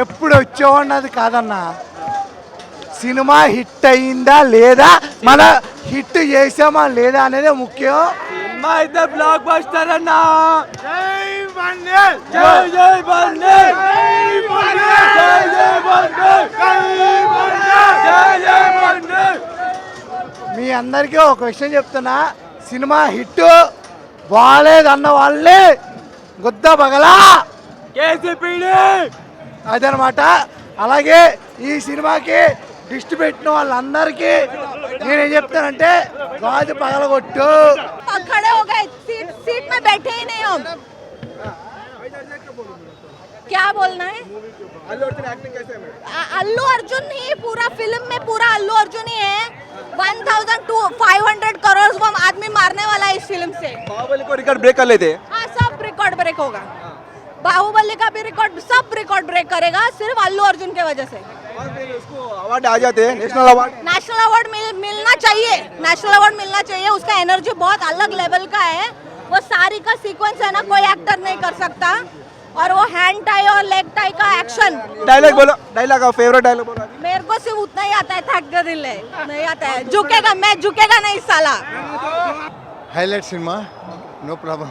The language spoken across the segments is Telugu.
ఎప్పుడు వచ్చేవాడినది కాదన్నా, సినిమా హిట్ అయిందా లేదా, మన హిట్ చేసామా లేదా అనేది ముఖ్యం. సినిమా అయితే బ్లాక్ బస్టర్ అన్నా. జై బండే, జై జై బండే, జై జై బండే, జై జై బండే. మీ అందరికీ ఒక విషయం చెప్తున్నా, సినిమా హిట్ బాగాలేదన్న వాళ్ళే గుద్ద పగలా కేసీపీడి అదనమాట. అలాగే ఈ సినిమాకి దిష్టి పెట్టిన వాళ్ళందరికీ నేనేం చెప్తానంటే గాజు పగలగొట్టు. खड़े हो गए, सीट में बैठे ही नहीं हम. क्या बोलना है? अल्लू अर्जुन ही पूरा फिल्म में पूरा अल्लू अर्जुन ही है. 1,500 करोड़ वो आदमी मारने वाला है इस फिल्म से. बाहुबली को रिकॉर्ड ब्रेक कर लेते. हाँ, सब रिकॉर्ड ब्रेक होगा. बाहुबली का भी रिकॉर्ड, सब रिकॉर्ड ब्रेक करेगा सिर्फ अल्लू अर्जुन के वजह से. और फिर उसको अवार्ड आ जाते हैं, नेशनल अवार्ड. नेशनल अवार्ड मिलना चाहिए. नेशनल अवार्ड मिलना चाहिए. उसका एनर्जी बहुत अलग लेवल का है. वो सारी का सीक्वेंस है ना, कोई एक्टर नहीं कर सकता. और वो हैंड टाई और लेग टाई का एक्शन. डायलॉग बोलो, डायलॉग का फेवरेट डायलॉग बोलो. मेरे को सिर्फ उतना ही आता है, थक गया दिल है, नहीं आता है. झुकेगा, मैं झुकेगा नहीं साला. Highlight cinema, no problem.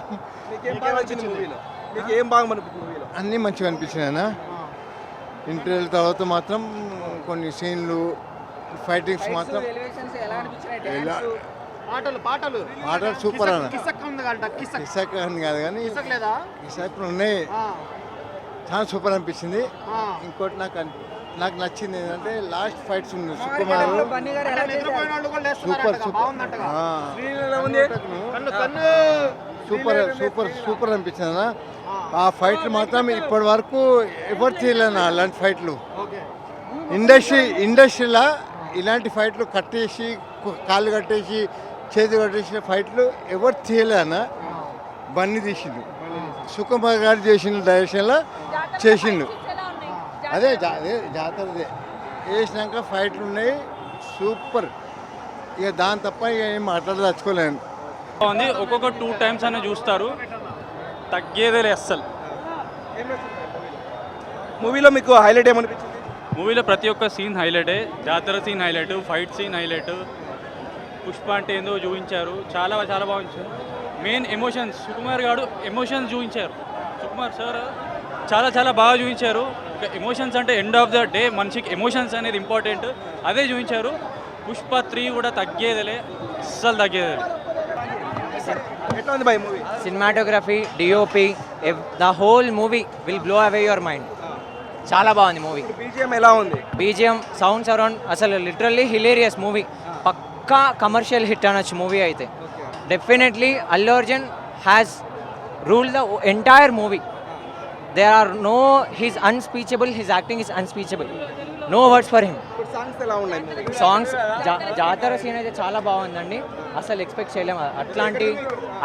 మీకేం బాగా నచ్చింది మూవీలో? మీకు ఏం బాగా అనిపించింది మూవీలో? అన్నీ మంచిగా అనిపించినాయనా. ఇంటర్వ్యూల తర్వాత మాత్రం కొన్ని సీన్లు, ఫైటింగ్స్ మాత్రం పాటలు సూపర్ అన్న. కిసక్ అని కాదు కానీ కిసక్ ఉన్నాయి, చాలా సూపర్ అనిపించింది. ఇంకోటి నాకు నచ్చింది ఏంటంటే లాస్ట్ ఫైట్స్ ఉంది Sukumar super super super super అనిపించింది అన్న. ఆ ఫైట్లు మాత్రం ఇప్పటి వరకు ఎవరు చేయలేనా అలాంటి ఫైట్లు. ఇండస్ట్రీలో ఇలాంటి ఫైట్లు కట్టేసి, కాళ్ళు కట్టేసి, చేతి కట్టేసిన ఫైట్లు ఎవరు చేయలేనా. బన్నీ తీసిండు, సుకుమార్ గారు చేసిన డైరెక్షన్లో చేసిండు. అదే జాతరదే వేసినాక ఫైట్లు ఉన్నాయి సూపర్. ఇక దాని తప్ప ఇక ఏం మాట్లాడదలుచుకోలేను. బాగుంది. ఒక్కొక్క 2 టైమ్స్ అన్న చూస్తారు, తగ్గేదేలే అస్సలు. మూవీలో మీకు హైలైట్ ఏమనిపించింది? మూవీలో ప్రతి ఒక్క సీన్ హైలైటే. జాతర scene highlight, fight scene highlight, Pushpa అంటే ఏందో చూపించారు. చాలా చాలా బాగుంది. మెయిన్ ఎమోషన్స్, సుకుమార్ గారు ఎమోషన్స్ చూపించారు. సుకుమార్ సార్ చాలా చాలా బాగా చూపించారు. ఎమోషన్స్ అంటే ఎండ్ ఆఫ్ ద డే మనిషికి ఎమోషన్స్ అనేది ఇంపార్టెంట్, అదే చూపించారు. పుష్ప 3 కూడా తగ్గేదేలే, అస్సలు తగ్గేదేలే. ఎట్లా ఉంది boy movie? Cinematography, DOP, the whole movie will blow away your mind. చాలా బాగుంది మూవీ. బీజిఎం ఎలా ఉంది? బీజిఎం, సౌండ్స్ అరౌండ్, అసలు లిటరల్లీ హిలేరియస్ మూవీ. పక్కా కమర్షియల్ హిట్ అనొచ్చు మూవీ అయితే. Definitely Allu Arjun has rule the entire movie. There are no, he's unspeakable, his acting is unspeakable, no words for him. Songs ఎలా ఉన్నాయి? సాంగ్స్, జాతర సీన్ అయితే చాలా బాగుందండి. అసలు ఎక్స్పెక్ట్ చేయలేము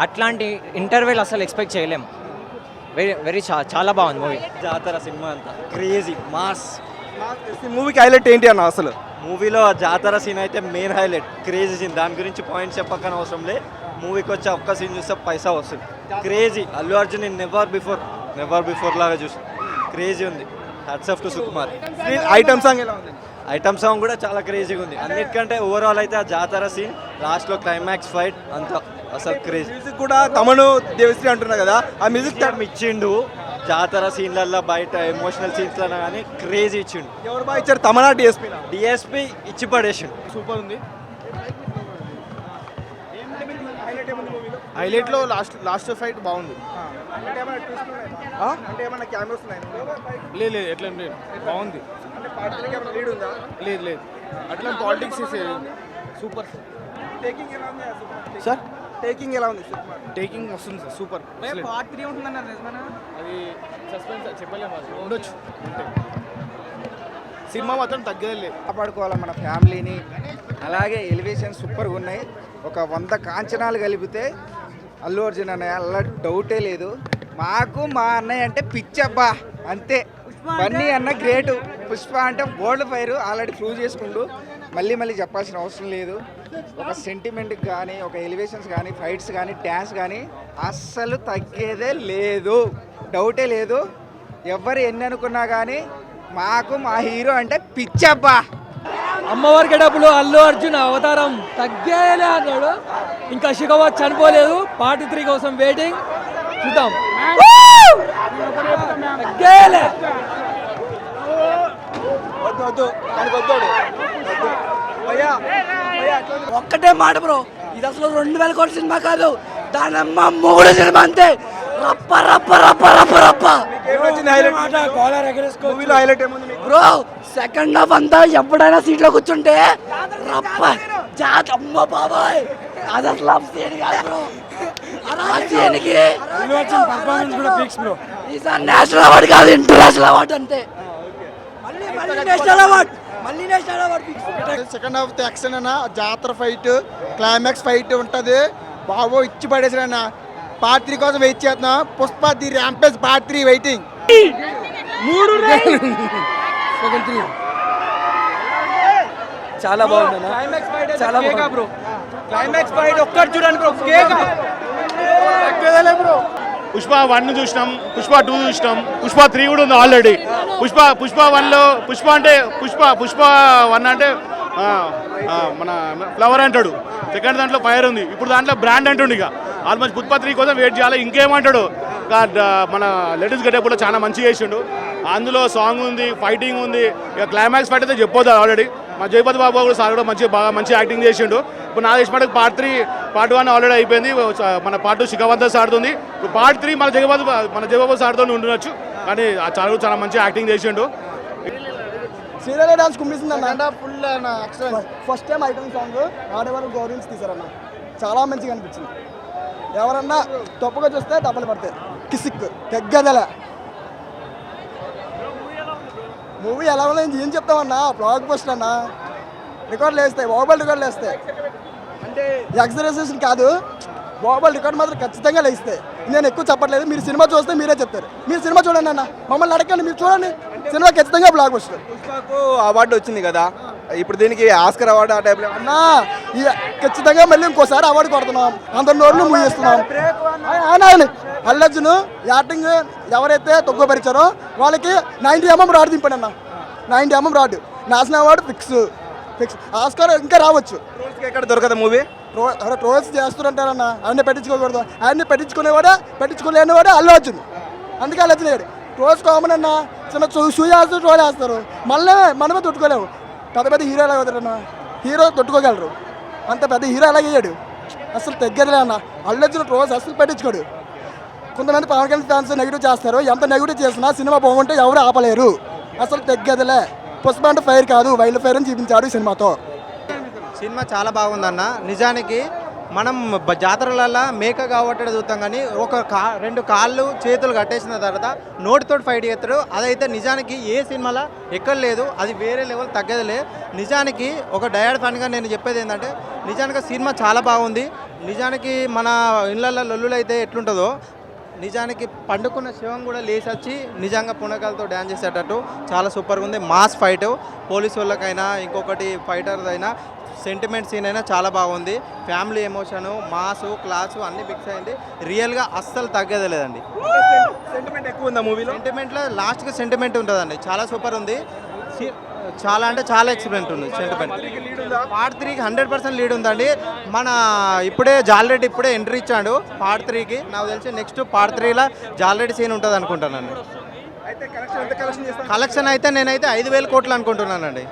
అట్లాంటి ఇంటర్వెల్, అసలు ఎక్స్పెక్ట్ చేయలేము. వెరీ చాలా బాగుంది మూవీ. జాతర సినిమా అంతా క్రేజీ మాస్. మూవీకి హైలైట్ ఏంటి అన్న అసలు? మూవీలో జాతర సీన్ అయితే మెయిన్ హైలైట్, క్రేజీ సీన్. దాని గురించి పాయింట్స్ చెప్పక్కన అవసరం లే. మూవీకి వచ్చే ఒక్క సీన్ చూస్తే పైసా వస్తుంది. Crazy. Allu Arjun never before లాగా చూసి క్రేజీ ఉంది. Hats off to Sukumar. Item song ఎలా ఉంది? ఐటమ్ సాంగ్ కూడా చాలా క్రేజీగా ఉంది. అన్నిటికంటే ఓవరాల్ అయితే ఆ జాతర సీన్, లాస్ట్లో క్లైమాక్స్ ఫైట్ అంతా అసలు క్రేజీ. మ్యూజిక్ కూడా తమను దేవిశ్రీ అంటున్నారు కదా, ఆ మ్యూజిక్ ఇచ్చిండు. జాతర సీన్లలో బయట ఎమోషనల్ సీన్స్లో కానీ క్రేజీ ఇచ్చిండు. ఎవరు బాగా ఇచ్చారు? తమనా డిఎస్పీ ఇచ్చి పడేసిండు. సూపర్ ఉంది. హైలైట్లో లాస్ట్ ఫైట్ బాగుంది. అంటే ఏమన్నా కెమెరాస్ ఉన్నాయి? లేదు ఎట్లా లేదు, బాగుంది. లీడ్ ఉందా? లేదు అట్లా పాలిటిక్స్ సూపర్. టేకింగ్ ఎలా ఉంది సార్? టేకింగ్ ఎలా ఉంది? టేకింగ్ వస్తుంది సార్, సూపర్. పార్ట్ 3 ఉంటుందన్నారు నిజమేనా? అది సస్పెన్స్ చెప్పలేము, అది ఉండొచ్చు. సినిమా మాత్రం తగ్గలేదు. కాపాడుకోవాలి మన ఫ్యామిలీని. అలాగే ఎలివేషన్ సూపర్గా ఉన్నాయి. ఒక 100 కాంచనాలు కలిపితే అల్లు అర్జున్ అన్నయ్య, అలా డౌటే లేదు. మాకు మా అన్నయ్య అంటే పిచ్చబ్బా అంతే. బన్నీ అన్న గ్రేటు. పుష్ప అంటే వరల్డ్ ఫైర్ ఆల్రెడీ ప్రూవ్ చేసుకుంటూ మళ్ళీ చెప్పాల్సిన అవసరం లేదు. ఒక సెంటిమెంట్కి కానీ, ఒక ఎలివేషన్స్ కానీ, ఫైట్స్ కానీ, డ్యాన్స్ కానీ అస్సలు తగ్గేదే లేదు, డౌటే లేదు. ఎవరు ఎన్ని అనుకున్నా కానీ మాకు మా హీరో అంటే పిచ్చబ్బా. అమ్మవారికి డబ్బులు అల్లు అర్జున్ అవతారం తగ్గేలే అన్నాడు. ఇంకా శిఖవత్ చనిపోలేదు. పార్ట్ 3 కోసం వెయిటింగ్. చూద్దాం. తగ్గేలే. ఒక్కటే మాట బ్రో, ఇది అసలు 2000 కోట్ల సినిమా కాదు, దాని అమ్మ 3 సినిమా అంతే. రప్ప రప్ప రప్ప రప్ప రప్ప బ్రో. సెకండ్ హాఫ్ అంతా ఎప్పుడైనా సీట్లో కూర్చుంటే రప్ప జాత అమ్మ బాబాయ్. అది అసలు సీన్ కాదు బ్రో. ఈసారి నేషనల్ అవార్డు కాదు, ఇంటర్నేషనల్ అవార్డు అంతే. మళ్ళీ నేషనల్ అవార్డు, మళ్ళీ national award. Second half action అన్న, జాతర ఫైట్, క్లైమాక్స్ ఫైట్ ఉంటుంది బాబో, ఇచ్చి పడేసిన. పార్ట్ 3 కోసం వెయిట్ చేస్తున్నాం. Pushpa the rampage part 3 waiting. చాలా బాగుంది. చాలా బాగుంది బ్రో. క్లైమాక్స్ ఫైట్ ఒక్కటి చూడండి బ్రో. పుష్ప 1 చూసినాం, పుష్ప 2 చూసినాం, పుష్ప 3 కూడా ఉంది ఆల్రెడీ. పుష్ప 1లో పుష్ప 1 అంటే మన ఫ్లవర్ అంటాడు. సెకండ్ దాంట్లో ఫైర్ ఉంది. ఇప్పుడు దాంట్లో బ్రాండ్ అంటుండు. ఇక ఆల్మోస్ట్ పుష్ప 3 కోసం వెయిట్ చేయాలి. ఇంకేమంటాడు మన లేటెస్ట్ గెటప్లో చాలా మంచిగా చేసిండు. అందులో సాంగ్ ఉంది, ఫైటింగ్ ఉంది. ఇక క్లైమాక్స్ ఫైట్ అయితే చెప్పొద్దు ఆల్రెడీ. మా జయపతి బాబు కూడా సార్ కూడా మంచి యాక్టింగ్ చేసిండు. ఇప్పుడు నా చేసిన పార్ట్ 1 ఆల్రెడీ అయిపోయింది. మన పార్ట్ 2 శిఖవంత సాడుతుంది. ఇప్పుడు పార్ట్ 3 మన జయబాబు సార్తో ఉండొచ్చు. కానీ చాలా మంచి యాక్టింగ్ చేసిండు. సీరియల్ డాన్స్ కుమ్మిస్తుంది అన్న, full excellent. First time item song ఆడవారు గౌరవించి తీసారన్న, చాలా మంచిగా అనిపించింది. ఎవరన్నా తప్పుగా చూస్తే డబ్బులు పడతాయి. కిసిక్ తెగ్గదల మూవీ ఎలా ఉన్నా ఏం చెప్తామన్నా, బ్లాక్ బస్టర్ అన్న. రికార్డులు వేస్తాయి, బాహుబలి రికార్డులు వేస్తాయి. అంటే ఎక్సరైజేషన్ కాదు, బాహుబలి రికార్డు మాత్రం ఖచ్చితంగా లేస్తాయి. నేను ఎక్కువ చెప్పట్లేదు, మీరు సినిమా చూస్తే మీరే చెప్తారు. మీరు సినిమా చూడండి అన్న, మమ్మల్ని అడగండి, మీరు చూడండి. సినిమా ఖచ్చితంగా బ్లాక్ బస్టర్. పుష్పకు అవార్డు వచ్చింది కదా, ఇప్పుడు దీనికి ఆస్కర్ అవార్డు ఆ టైప్లో అన్నా ఖచ్చితంగా మళ్ళీ ఇంకోసారి అవార్డు కొడుతున్నాం. అందరి నోళ్ళు మూయిస్తున్నాం. అల్లు అర్జున్ యాక్టింగ్ ఎవరైతే తొక్కుపరిచారో వాళ్ళకి 90mm రాడు దింపండి అన్న. 90mm రాడు. National award fix. ఆస్కార్ ఇంకా రావచ్చు. ఎక్కడ దొరకదు మూవీ. ట్రోల్స్ చేస్తుంటారన్న, అన్నీ పెట్టించుకోకూడదు. అన్నీ పెట్టించుకోలేనివాడే అల్లు అర్జున్. అందుకే అల్లు అర్జున్ ట్రోల్స్ కామన్ అన్న. చిన్న షూ చేస్తారు, ట్రోల్ వేస్తారు. మళ్ళీ మనమే తొట్టుకోలేము. పెద్ద హీరో ఎలా అవుతారన్న, హీరో తొట్టుకోగలరు. అంత పెద్ద హీరో ఎలా అయ్యాడు, అసలు తగ్గదులే అన్న. అల్లు అర్జున్ ట్రోల్స్ అసలు పెట్టించుకోడు. కొంతమంది పవన్ కళ్యాణ్ ఫ్యాన్స్ నెగిటివ్ చేస్తారు. ఎంత నెగిటివ్ చేసినా సినిమా బాగుంటే ఎవరు ఆపలేరు. అసలు తగ్గదులే. పుష్ప అంటే ఫైర్ కాదు, వైల్డ్ ఫైర్ అని చూపించాడు ఈ సినిమాతో. సినిమా చాలా బాగుందన్న. నిజానికి మనం జాతరలలో మేక కావట్టడం చూస్తాం, కానీ రెండు కాళ్ళు చేతులు కట్టేసిన తర్వాత నోటితోటి ఫైట్ చేస్తాడు. అదైతే నిజానికి ఏ సినిమాలో ఎక్కడ లేదు. అది వేరే లెవెల్ తగ్గదులే. నిజానికి ఒక డయాడ్ ఫ్యాన్గా నేను చెప్పేది ఏంటంటే, నిజానికి సినిమా చాలా బాగుంది. నిజానికి మన ఇళ్ళల్లో లొల్లులు అయితే ఎట్లుంటుందో, నిజానికి పండుకున్న శివం కూడా లేచొచ్చి నిజంగా పునకాలతో డ్యాన్స్ చేసేటట్టు చాలా సూపర్గా ఉంది. మాస్ ఫైట్, పోలీసు వాళ్ళకైనా ఇంకొకటి ఫైటర్ అయినా సెంటిమెంట్ సీన్ అయినా చాలా బాగుంది. ఫ్యామిలీ ఎమోషను, మాసు, క్లాసు అన్నీ ఫిక్స్ అయింది. రియల్గా అస్సలు తగ్గేదలేదండి. సెంటిమెంట్ ఎక్కువ ఉందా మూవీలో? సెంటిమెంట్లో లాస్ట్కి సెంటిమెంట్ ఉంటుందండి. చాలా సూపర్ ఉంది. చాలా అంటే చాలా ఎక్స్పీరియన్స్ ఉంది సెంటిమెంట్. పార్ట్ 3కి 100% లీడ్ ఉందండి. మన ఇప్పుడే జాలరెడ్డి ఇప్పుడే ఎంట్రీ ఇచ్చాడు పార్ట్ 3కి. నాకు తెలిసి నెక్స్ట్ పార్ట్ 3లో జాలరెడ్డి సీన్ ఉంటుంది అనుకుంటానండి. కలెక్షన్ అయితే నేనైతే 5,000 కోట్లు అనుకుంటున్నానండి.